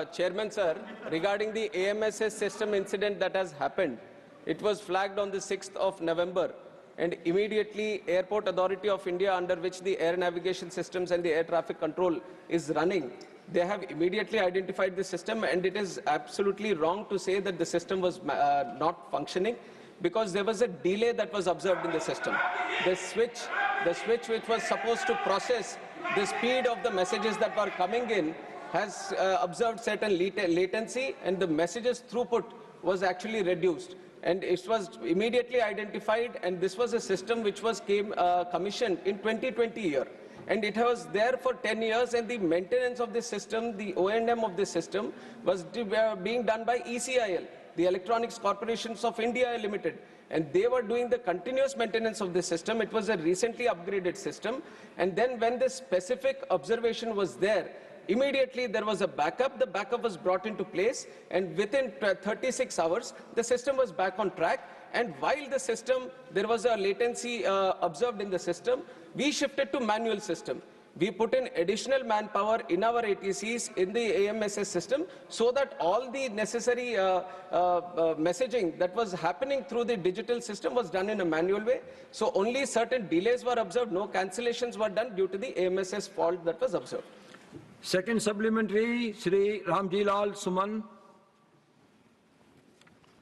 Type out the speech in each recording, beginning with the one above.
Chairman sir, regarding the AMSS system incident that has happened, it was flagged on the 6th of November, and immediately Airport Authority of India, under which the air navigation systems and the air traffic control is running, they have immediately identified the system, and it is absolutely wrong to say that the system was not functioning, because there was a delay that was observed in the system. The switch which was supposed to process the speed of the messages that were coming in has observed certain latency, and the messages throughput was actually reduced. And it was immediately identified, and this was a system which was commissioned in 2020 year. And it was there for 10 years, and the maintenance of this system, the O&M of this system, was being done by ECIL, the Electronics Corporations of India Limited. And they were doing the continuous maintenance of this system. It was a recently upgraded system. And then when the specific observation was there, immediately there was a backup. The backup was brought into place, and within 36 hours, the system was back on track. And while the system, there was a latency observed in the system, we shifted to manual system. We put in additional manpower in our ATCs in the AMSS system, so that all the necessary messaging that was happening through the digital system was done in a manual way. So only certain delays were observed, no cancellations were done due to the AMSS fault that was observed. Second supplementary, Shri Ramji Lal Suman.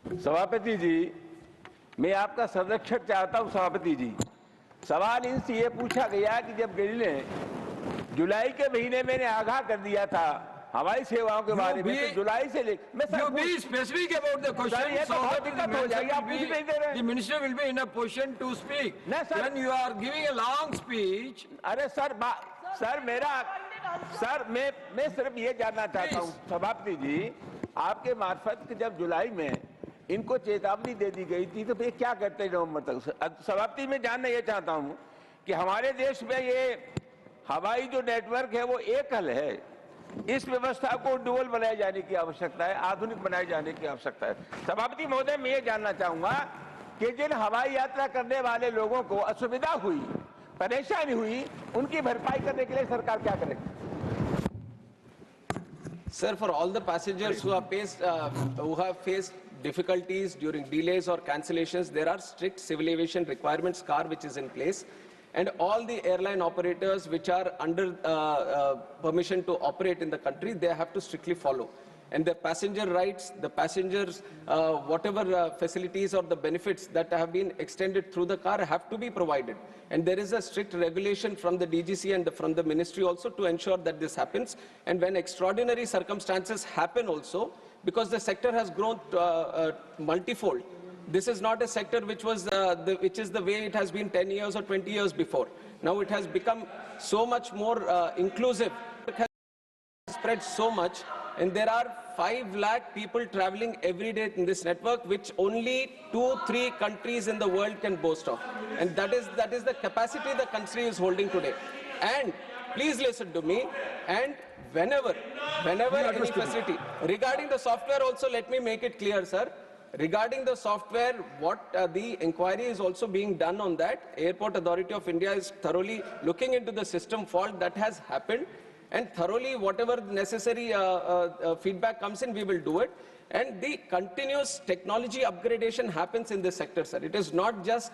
सभापति जी, मैं आपका संरक्षण चाहता हूं। सभापति जी, सवाल इनसे ये पूछा गया कि जब गिल ने जुलाई के महीने में आगाह कर दिया था हवाई सेवाओं के बारे में, तो जुलाई से लेकर मैं You be specific about the question. ये तो बहुत दिक्कत हो जाएगी, आप पूछ नहीं दे रहे। The minister will be in a position to speak. When you are giving a long speech. अरे सर मैं सिर्फ ये जानना चाहता हूँ सभापति जी, आपके मार्फत कि जब जुलाई में इनको चेतावनी दे दी गई थी, तो ये क्या करते हैं नवंबर तक? सभापति मैं जानना ये चाहता हूँ कि हमारे देश में ये हवाई जो नेटवर्क है वो एकल है, इस व्यवस्था को डुअल बनाए जाने की आवश्यकता है, आधुनिक बनाए जाने की आवश्यकता है। सभापति महोदय, मैं ये जानना चाहूंगा कि जिन हवाई यात्रा करने वाले लोगों को असुविधा हुई, परेशानी हुई, उनकी भरपाई करने के लिए सरकार क्या करेगी? Sir, for all the passengers who have faced difficulties during delays or cancellations, there are strict civil aviation requirements CAR which is in place, and all the airline operators which are under permission to operate in the country, they have to strictly follow. And the passenger rights, the passengers, whatever facilities or the benefits that have been extended through the CAR have to be provided. And there is a strict regulation from the DGC and from the ministry also to ensure that this happens. And when extraordinary circumstances happen also, because the sector has grown multifold, this is not a sector which was which is the way it has been 10 years or 20 years before. Now it has become so much more inclusive. It has spread so much, and there are 5 lakh people traveling every day in this network, which only 2-3 countries in the world can boast of. And that is the capacity the country is holding today. And please listen to me, and whenever any facility, regarding the software also, let me make it clear, sir. Regarding the software, what the inquiry is also being done on that. Airport Authority of India is thoroughly looking into the system fault that has happened, and thoroughly whatever necessary feedback comes in, we will do it. And the continuous technology upgradation happens in this sector, sir. It is not just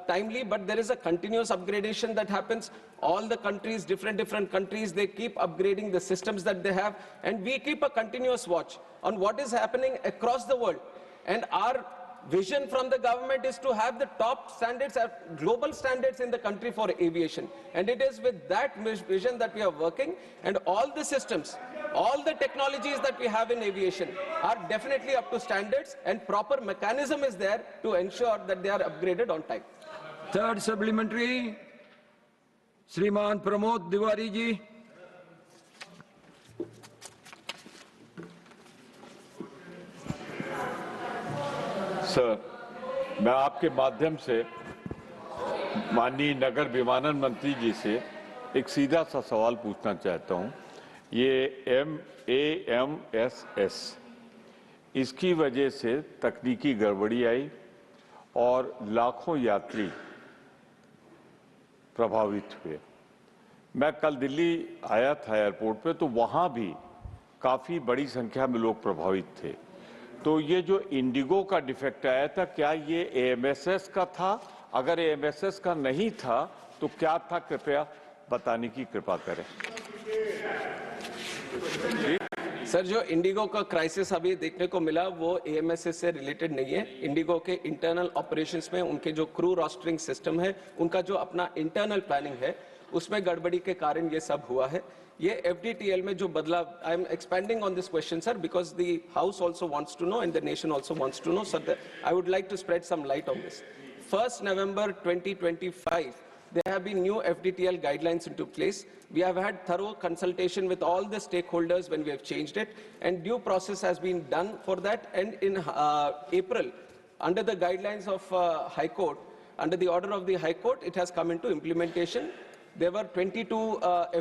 timely, but there is a continuous upgradation that happens. All the countries, different countries, they keep upgrading the systems that they have, and we keep a continuous watch on what is happening across the world. And our vision from the government is to have the top standards, global standards in the country for aviation. And it is with that vision that we are working, and all the systems, all the technologies that we have in aviation are definitely up to standards, and proper mechanism is there to ensure that they are upgraded on time. Third supplementary, Shriman Pramod Diwari ji. Sir, मैं आपके माध्यम से माननीय नगर विमानन मंत्री जी से एक सीधा सा सवाल पूछना चाहता हूं। ये AMSS, इसकी वजह से तकनीकी गड़बड़ी आई और लाखों यात्री प्रभावित हुए। मैं कल दिल्ली आया था एयरपोर्ट पे, तो वहाँ भी काफ़ी बड़ी संख्या में लोग प्रभावित थे। तो ये जो इंडिगो का डिफेक्ट आया था, क्या ये AMSS का था? अगर AMSS का नहीं था तो क्या था, कृपया बताने की कृपा करें। सर, जो इंडिगो का क्राइसिस अभी देखने को मिला वो AMSS से रिलेटेड नहीं है। इंडिगो के इंटरनल ऑपरेशंस में उनके जो क्रू रोस्टरिंग सिस्टम है, उनका जो अपना इंटरनल प्लानिंग है, उसमें गड़बड़ी के कारण ये सब हुआ है। ये FDTL में जो बदलाव, I am expanding on this question sir, because the house also wants to know and the nation also wants to know, so I would like to spread some light on this. 1st November 2025, there have been new FDTL guidelines into place. We have had thorough consultation with all the stakeholders when we have changed it, and due process has been done for that. And in April, under the guidelines of High Court, under the order of the High Court, it has come into implementation. There were 22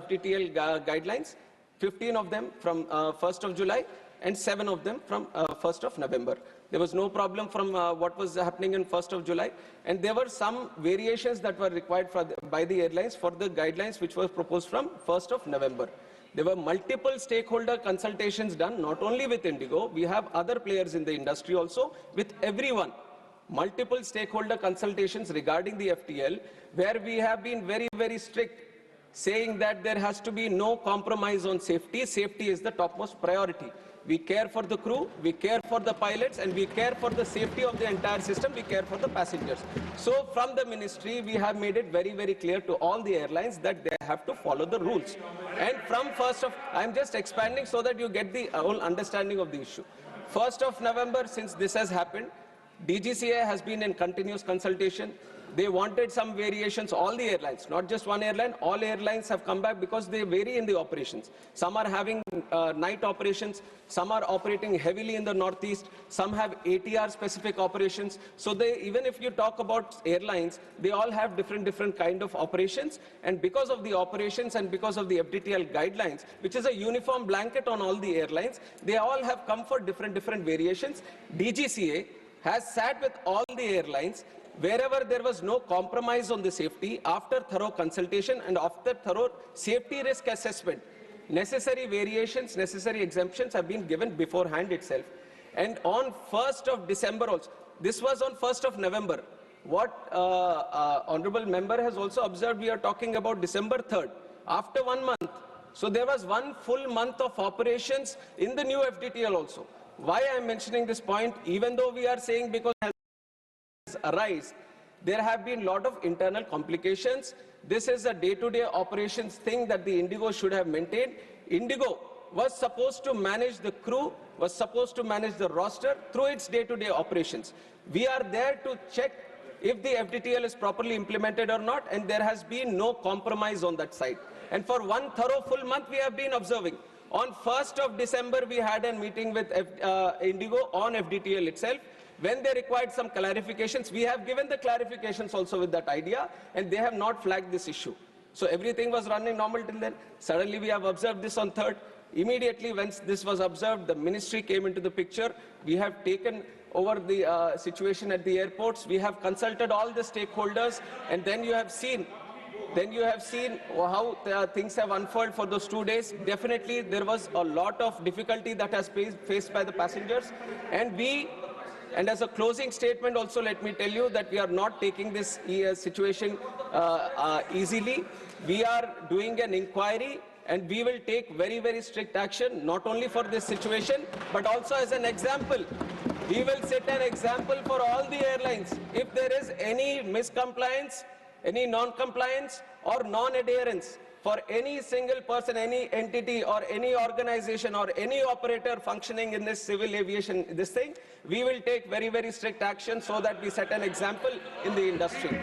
FDTL guidelines, 15 of them from 1st of July, and 7 of them from 1st of November. There was no problem from what was happening in 1st of July, and there were some variations that were required by the airlines for the guidelines which were proposed from 1st of November. There were multiple stakeholder consultations done, not only with IndiGo, we have other players in the industry also, with everyone. Multiple stakeholder consultations regarding the FTL, where we have been very, very strict, saying that there has to be no compromise on safety. Safety is the topmost priority. We care for the crew, we care for the pilots, and we care for the safety of the entire system, we care for the passengers. So from the ministry, we have made it very, very clear to all the airlines that they have to follow the rules. And from 1st of, I'm just expanding so that you get the whole understanding of the issue. 1st of November, since this has happened, DGCA has been in continuous consultation. They wanted some variations, all the airlines, not just one airline, all airlines have come back because they vary in the operations. Some are having night operations, some are operating heavily in the northeast, some have ATR specific operations. So even if you talk about airlines, they all have different kind of operations. And because of the operations and because of the FDTL guidelines, which is a uniform blanket on all the airlines, they all have come for different variations. DGCA has sat with all the airlines. Wherever there was no compromise on the safety, after thorough consultation and after thorough safety risk assessment, necessary variations, necessary exemptions have been given beforehand itself. And on 1st of December also, this was on 1st of November. What honorable member has also observed, we are talking about December 3rd, after 1 month. So there was 1 full month of operations in the new FDTL also. Why I am mentioning this point, even though we are saying because arise, there have been a lot of internal complications. This is a day-to-day operations thing that the IndiGo should have maintained. IndiGo was supposed to manage the crew, was supposed to manage the roster through its day-to-day operations. We are there to check if the FDTL is properly implemented or not, and there has been no compromise on that side. And for 1 thorough full month, we have been observing. On 1st of December, we had a meeting with IndiGo on FDTL itself. When they required some clarifications, we have given the clarifications also with that idea, and they have not flagged this issue. So everything was running normal till then. Suddenly we have observed this on 3rd. Immediately when this was observed, the ministry came into the picture. We have taken over the situation at the airports. We have consulted all the stakeholders, and then you have seen how things have unfolded for those 2 days. Definitely there was a lot of difficulty that has faced by the passengers, and as a closing statement also, let me tell you that we are not taking this situation easily. We are doing an inquiry, and we will take very, very strict action, not only for this situation, but also as an example. We will set an example for all the airlines. If there is any miscompliance, any non-compliance or non-adherence for any single person, any entity or any organization or any operator functioning in this civil aviation, we will take very, very strict action so that we set an example in the industry.